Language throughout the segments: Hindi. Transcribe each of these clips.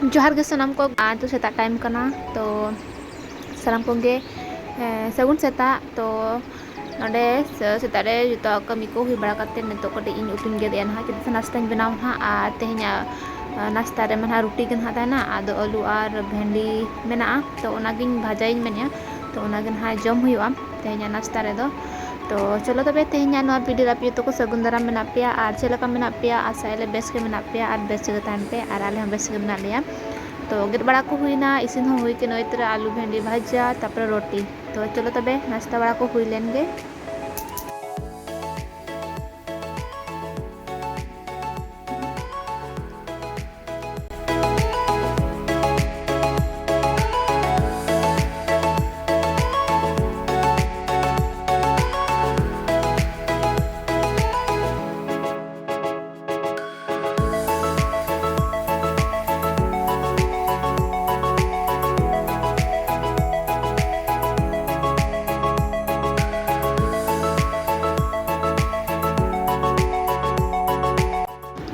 जोहार गे सनम को तो सेता टाइम कना तो सनम को गे सगुन सेता तो नोडे सेता रे जुतो कमी को हुई बड़ा करते नितो कटे इन उतुन गे देना चित नाश्ता बनाव हा आ तेहnya नाश्ता रे मना रोटी गन हाता ना आदो आलू और भेंडी मेना तो ओनागिन भाजाइन मेनिया तो ओनागिन हा जम हुआ तेहnya नाश्ता रे दो तो चलो तबे तेहnya नोआ वीडियो रापी तो को सगुन दाराम मेना पेया और चेलका मेना पेया आसाइले बेस के मेना पेया और बेस के तान पे और आले हम बेस के मेना लिया तो गेट बड़ा को हुईना इसिन हो हुई के नई तरह आलू भेंडी भाजा तापर रोटी तो चलो तबे नाश्ता बड़ा को हुई लेंगे।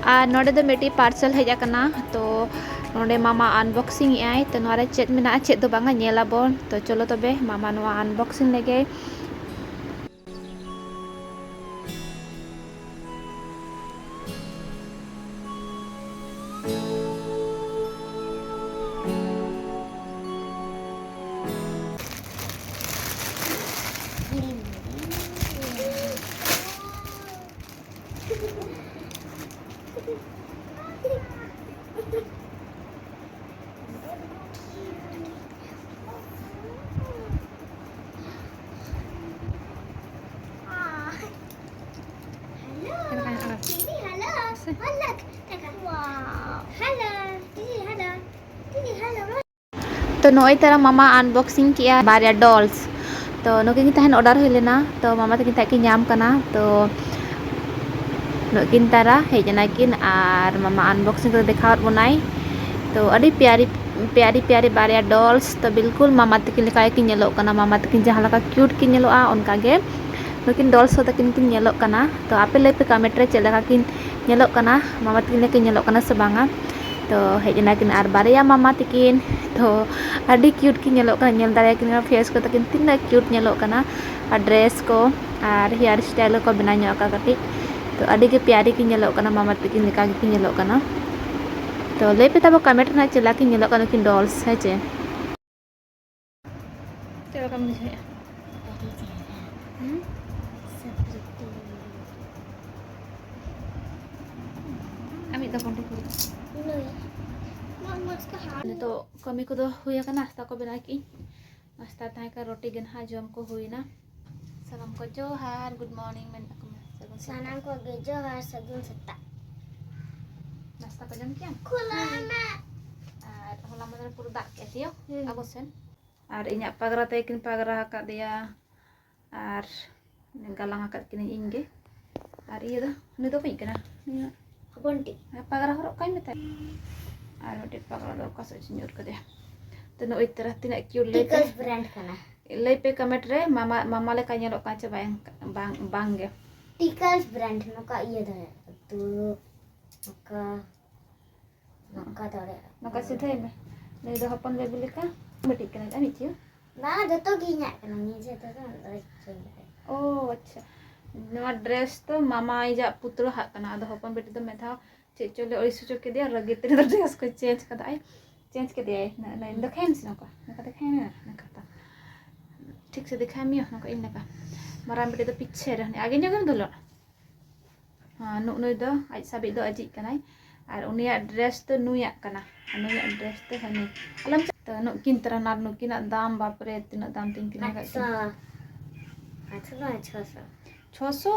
और नोडे दो मेटी पार्सल हेजा कना तो नोडे मामा अनबॉक्सिंग आई तो नोरे चेक मेना चेक दो बांगा नेला बोन तो चलो तबे मामा नोआ अनबॉक्सिंग लेगे। तो नई तरह मामा अनबॉक्सिंग किया बारिया डॉल्स तो नुकिन तहन ऑर्डर हुई लेना तो मामा तकिन तक नाम कना तो नुकिन तरह हेजना किन और मामा अनबॉक्सिंग कर दिखावत बनाई तो अड़ी प्यारी प्यारी प्यारी बारिया डॉल्स तो बिल्कुल मामा तकिन लेका की नेलो कना मामा तकिन जहां लका क्यूट की नेलोआ उनका गे नुकिन डॉल्स हो तकिन किन नेलो कना तो आपे ले पे कमेंट रे चलेका किन नेलो कना मामा तकिन लेकिन नेलो कना से बांगा तो हेजना किन और बारिया मामा तकिन तो अड़ी क्यूट की नेलो कना नेल दारे किन फेस को तकिन तिना क्यूट नेलो कना और ड्रेस को और हेयर स्टाइल को बना ᱧᱚᱜ का कटी तो अड़ी के प्यारी की नेलो कना मामा तकिन लेका की नेलो कना तो ले पे तब कमेंट ना चला की नेलो कना किन डॉल्स है चे चलो कम मुझे अमी तो कोंटे तो कमी को हुई नाश्ता को बना की नाश्ता तहाँ का रोटी गन्हा जम को हुई ना सलाम को जोहार गुड मॉर्निंग में सलाम को जोहार सगुन सेता नाश्ता को जम किया खुला ना और होला मदर पूरा दाग के दियो आगो सेन और इन्या पगरा ते किन पगरा का दिया और गालांग का किन इंगे और ये दो नि तो पई कना बंटी पगरा हरो काई मत और मोटे पगड़ा दो का सच न्यूर कर दिया तो नो इस तरह तीन क्यूट ले टिकल्स ब्रांड कना ले पे कमेंट रे मामा मामा ले काnya लो काचे बांग गे टिकल्स ब्रांड नो का ये दे तू नका दरे नका सीधे में ले दो हपन ले बिले का बेटी कना जानी छियो ना जतो गिnya कना निजे तो दरे ओ अच्छा नवा ड्रेस तो मामा इजा पुत्र हा कना दो हपन बेटी तो मेथा चे चले ओइसु चो के दिया रगे तेरे ड्रेस को चेंज कर दाई चेंज के दिया ना इन दिखाएं सी नका नका दिखाएं ना नका ठीक से दिखाएं मियो नका इन नका माराम बेटी तो पीछे रहने आगे जगह दलो हां नुई दो आज साबि दो अजी कनाई और उनिया ड्रेस तो नुया कना नुया ड्रेस तो हनी अलम तो नुकिन तरह नार नुकिन दाम बाप रे तिना दाम तीन किना का अच्छा 600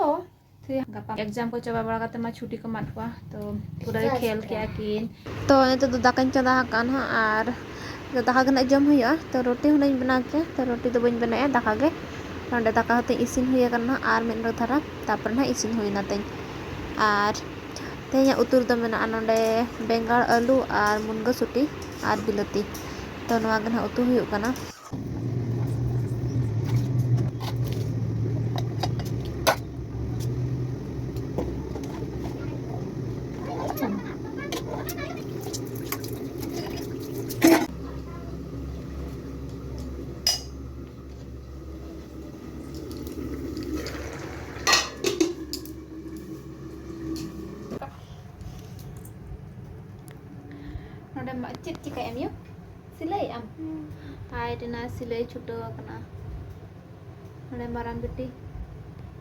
थे गपा एग्जाम को चबा बड़ा करते मा छुट्टी को माटवा तो पूरा खेल किया किन तो ने तो दाका चंदा कान हा और दाका गना जम हुआ तो रोटी हुनई बना के तो रोटी तो बन बनाया दाका गे नोंडे दाका हते इसिन हुई करना और मेन धारा तापर ना इसिन हुईना तें और तेहnya उतुर तो मेना नोंडे बेंगाड़ आलू और मुनगा सुटी और बिलाती तो नवा गना उतु हुई कना node cit cika em yuk silai am hai dina silai chuto kana node marang beti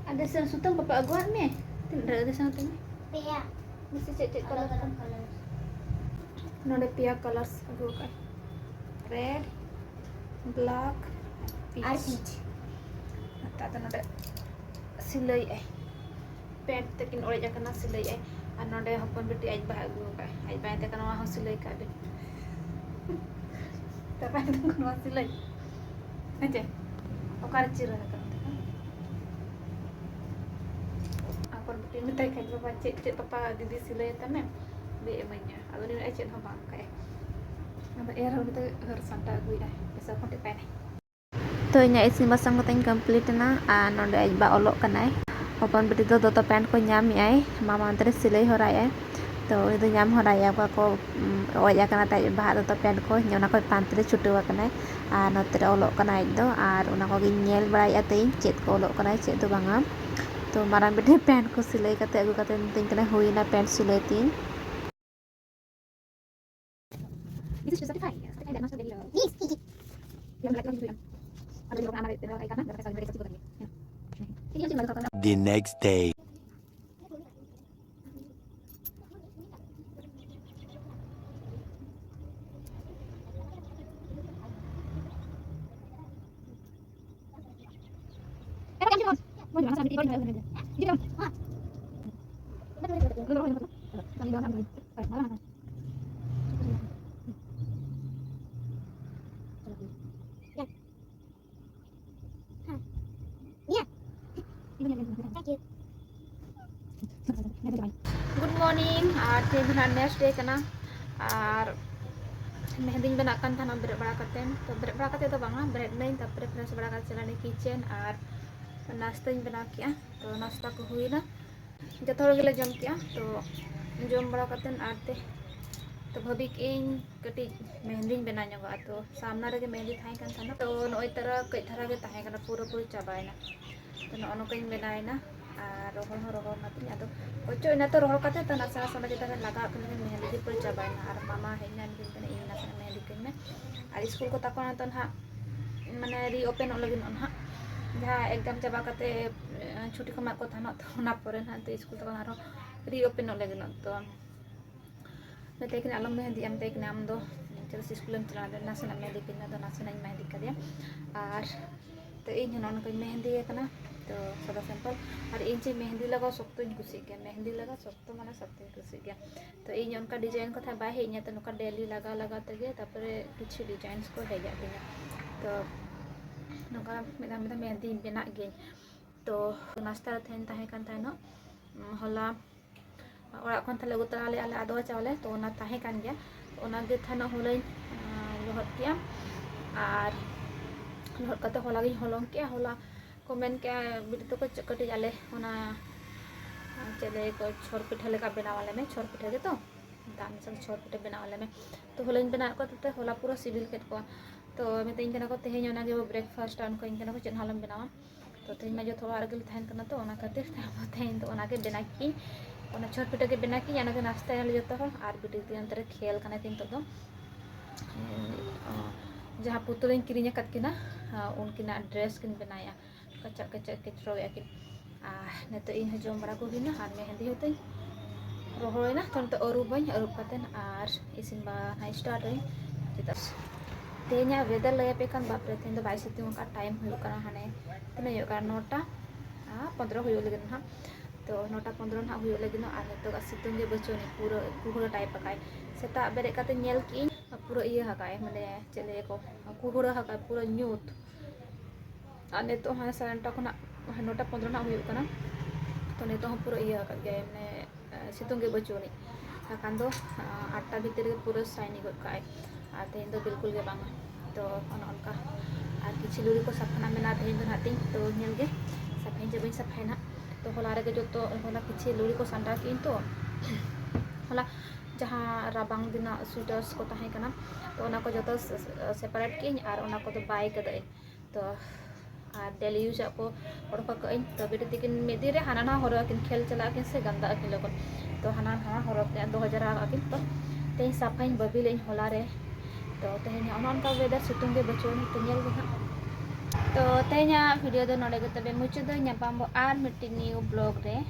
ada sen sutang papa aguan me tidak ada sang teng Pia. mesti cek Kalau color node pia colors agu kai red black peach Arpit. tata node silai pant tekin ore jakana silai node hopon beti aj bah agu kai aj bah te kana ha silai kai be tapi itu kana silai aja okar cira kan akon beti minta kai papa cek papa didi silai tane be emanya ado ni aj no bang kai namba era kita harus santa gue bisa kontak pai तो इन्हें इसी मसंग तक कंप्लीट ना नोडे बा ओलोक कनाय ओपन बेटी तो दोतो पैंट को नाम आय मामा अंतरे सिलाई होराय तो इदो नाम होराय को ओया कना ताय बा दोतो पैंट को न्योना को पांतरे छुटुवा कनाय नोतरे ओलोक कनाय दो आर उना को ᱧᱮᱞ बड़ाय तेई चेत को ओलोक कनाय चेत दो बांगा तो माराम बेटी पैंट को सिलाई कते अगु कते तिन कने हुईना पैंट सिलाई तीन This is certified that must be Yes, Kiki. yang lagi gitu ya. Ada di rumah anak itu kayak kana berapa kali satu lagi. Ini aja enggak tahu. The next day. Thank you. Good morning और तेना नेक्स्ट डे कना और मेहंदी बना kan थाना बेरे बड़ा करते तो बेरे बड़ा करते तो बांगा ब्रेड नहीं तपरे फ्रेश बड़ा कर चला किचन और नाश्ता बना किया तो नाश्ता को हुई ना जो थोड़ा गले जम किया तो जम बड़ा करते आते तो भाभी इन कटी मेहंदी बना जोगा तो सामना रे मेहंदी थाई kan थाना तो नोय तरह कई तरह के ताहे kana पूरा पूरी चाबायना तो नो कई बनायना और रोहर नाती अदो ओचो इना तो रोहर कते तो नासा नासा लगे तक लगा कर मेहंदी पूरी चाबायना और मामा हेना दिन कने इन नासा मेहंदी कने और स्कूल को तकोना तो ना माने री ओपन लगे ना जहाँ एग्जाम चाबा कते छुट्टी को को थाना तो ना परे ना तो स्कूल तो आरो री ओपन लगे तो मेते आलम मेहंदी एम तेकने आम दो चलो स्कूल में चला नासना मेहंदी किना तो नासना मेहंदी कदिया और तो इन नन को मेहंदी कना तो सदा सिंपल और इन जे मेहंदी लगा सख्त कुसी गया मेहंदी लगा सख्त माने सख्त कुसी गया तो इन उनका डिजाइन को था बाहे इन तो नुका डेली लगा लगा तगे तापरे कुछ डिजाइन्स को हेजा दिना तो नुका मेदा मेदा मेहंदी बना गे तो नाश्ता थेन ताहे कान तानो होला और खन थाले उतराले आले आदवा चावले तो ना ताहे कान गया ओना गे थाना होलै लोहट किया और लोहट कते होला गे होलंग के होला कमेंट के बिटी तो को कटी आले ओना चले को छोर पिठा लेका बना वाले में छोर पिठा के तो दाम संग छोर पिठा बना वाले में तो होलै बना को तो होला पूरा सिविल केट को तो मैं तेन कना को तेहे ओना गे ब्रेकफास्ट आन को इन कना को चेन हालम बनावा तो तेन में जो थोड़ा आगे थान कना तो ओना खातिर तेन तो ओना के बना की ओना छोट पिठा के बना की याना के नाश्ता याले जतो हो आर बिटी ती अंतरे खेल कना तीन तो जहाँ पुतुलिन किरिंग कत किना उनकिना ड्रेस किन बनाया कच्चा कच्चा किचरो याकिन ने तो इन जम बड़ा को बिना आर मेहंदी होते रोहना तो अरुब कतेन आर इसिन बा हाई स्टार्ट है चिता तेना वेदर लगे पे कान बाप रे तेन तो 22 सितुंग का टाइम हुई कना हाने तने यो का 9:15 हुई लगे ना तो 9:15 ना हुई लगे ना आर तो सितुंग के बचोनी पूरा कुहुरा टाइप पकाय सेता बेरे कते नेल की पूरा इया हकाय माने चले को कुहुरा हकाय पूरा न्यूट आर ने तो हां सारंटा कोना 9:15 ना हुई कना तो ने तो पूरा इया हका गए माने सितुंग के बचोनी कान दो 8टा भीतर के पूरा साइनी गड काय आर तेन तो बिल्कुल के बांगा तो उनका आर किछि लुरी को सफाना मेना तेन तो नाती तो नेल गे सफाई जब सफाई ना तो होला रे जो तो होला किछि लुरी को संडा किन तो होला जहाँ राबांग दिना स्वेटर्स को ताहे कना तो ओना को जतो सेपरेट किन आर ओना को तो बाय कदे तो आर डेली यूज को ओडका कइन तो बेटे तिकिन मेदी रे हाना ना हरो किन खेल चला किन से गंदा किन लोगन तो हाना हाना हरो के 2000 किन तो Teh sapain babi lain holare. To tehnya onon ka weather situng ge bacon tenyel ge ha. To tehnya video do node ge tabe mucu do nyapam bo ar mitin new blog re.